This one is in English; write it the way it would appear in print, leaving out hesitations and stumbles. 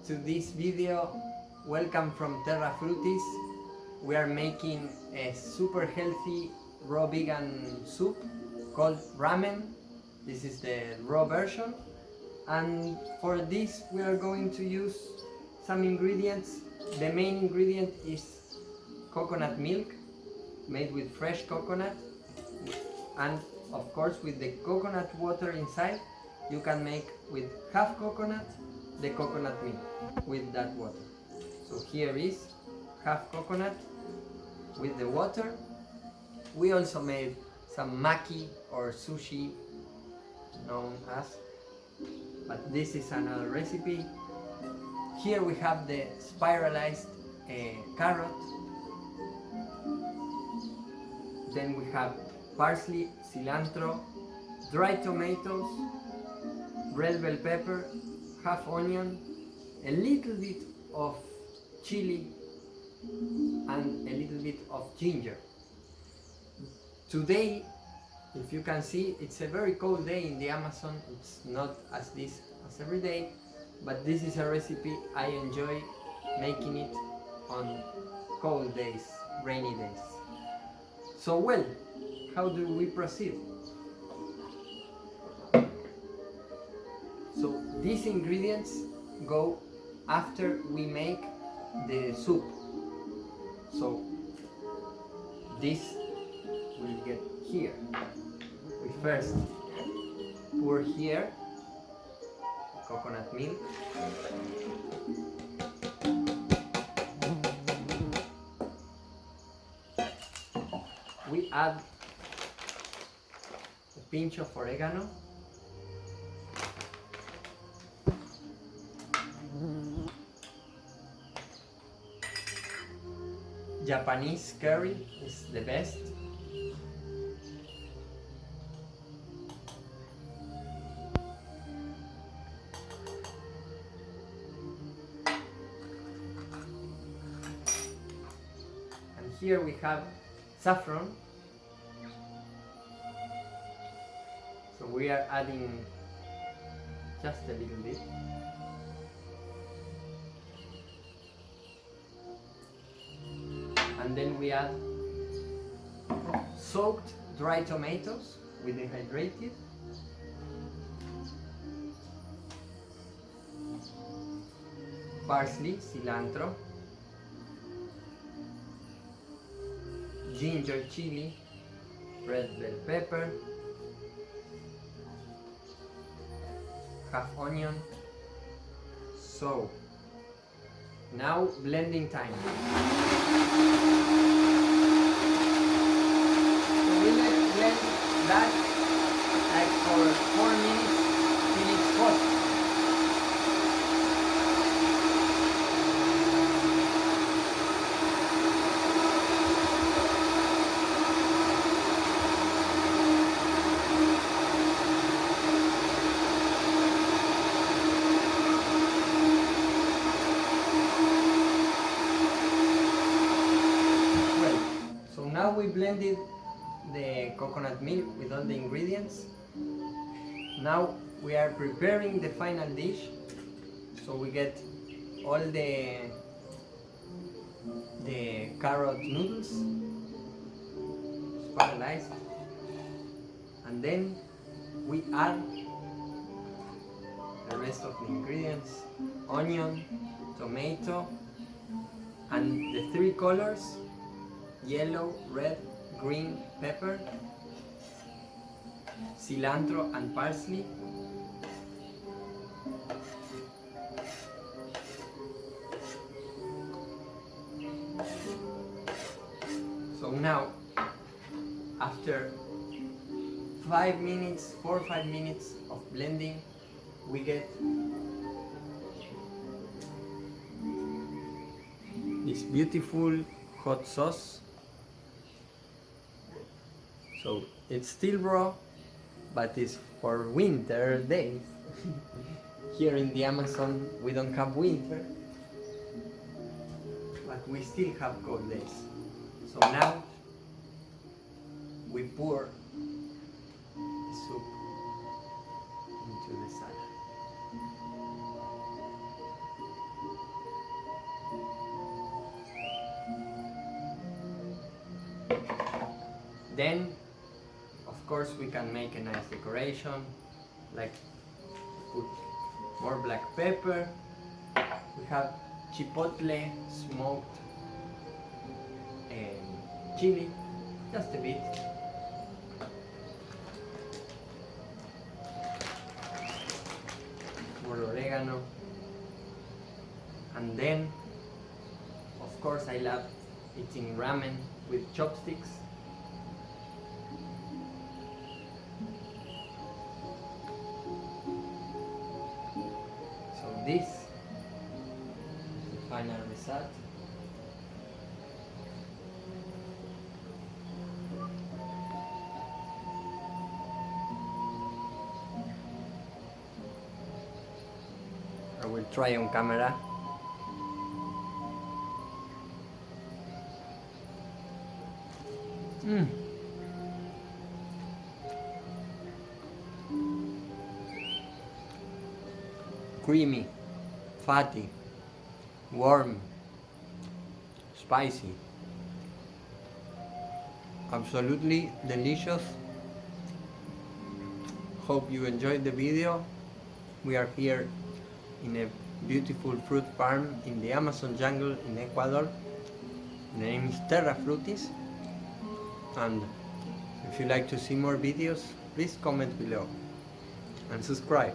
to this video. Welcome from Terra Frutis. We are making a super healthy raw vegan soup called ramen. This is the raw version, and for this we are going to use some ingredients. The main ingredient is coconut milk made with fresh coconut, and of course with the coconut water inside. You can make with half coconut the coconut milk with that water. So here is half coconut with the water. We also made some maki or sushi known as, but this is another recipe. Here we have the spiralized carrot. Then we have parsley, cilantro, dry tomatoes, red bell pepper, half onion, a little bit of chilli, and a little bit of ginger. Today, if you can see, it's a very cold day in the Amazon. It's not as this as every day, but this is a recipe I enjoy making it on cold days, rainy days. So well, how do we proceed? So these ingredients go after we make the soup. So this will get here. We first pour here coconut milk. We add a pinch of oregano. Japanese curry is the best. And here we have saffron. So we are adding just a little bit. And then we add soaked dry tomatoes with dehydrated, parsley, cilantro, ginger, chili, red bell pepper, half onion. So now blending time. So we let blend that like for 4 minutes till it's hot. Now we blended the coconut milk with all the ingredients. Now we are preparing the final dish. So we get all the carrot noodles, spiralized, and then we add the rest of the ingredients: onion, tomato, and the 3 colors: yellow, red, green pepper, cilantro and parsley. So now, after 5 minutes, 4 or 5 minutes of blending, we get this beautiful hot sauce. So it's still raw, but it's for winter days. Here in the Amazon we don't have winter, but we still have cold days. So now we pour the soup into the salad. Then, of course, we can make a nice decoration, like put more black pepper. We have chipotle smoked chili, just a bit. More oregano. And then, of course, I love eating ramen with chopsticks. So this is the final result. I will try on camera. Creamy, fatty, warm, spicy, absolutely delicious. Hope you enjoyed the video. We are here in a beautiful fruit farm in the Amazon jungle in Ecuador. The name is Terra Frutis, and if you like to see more videos, please comment below and subscribe.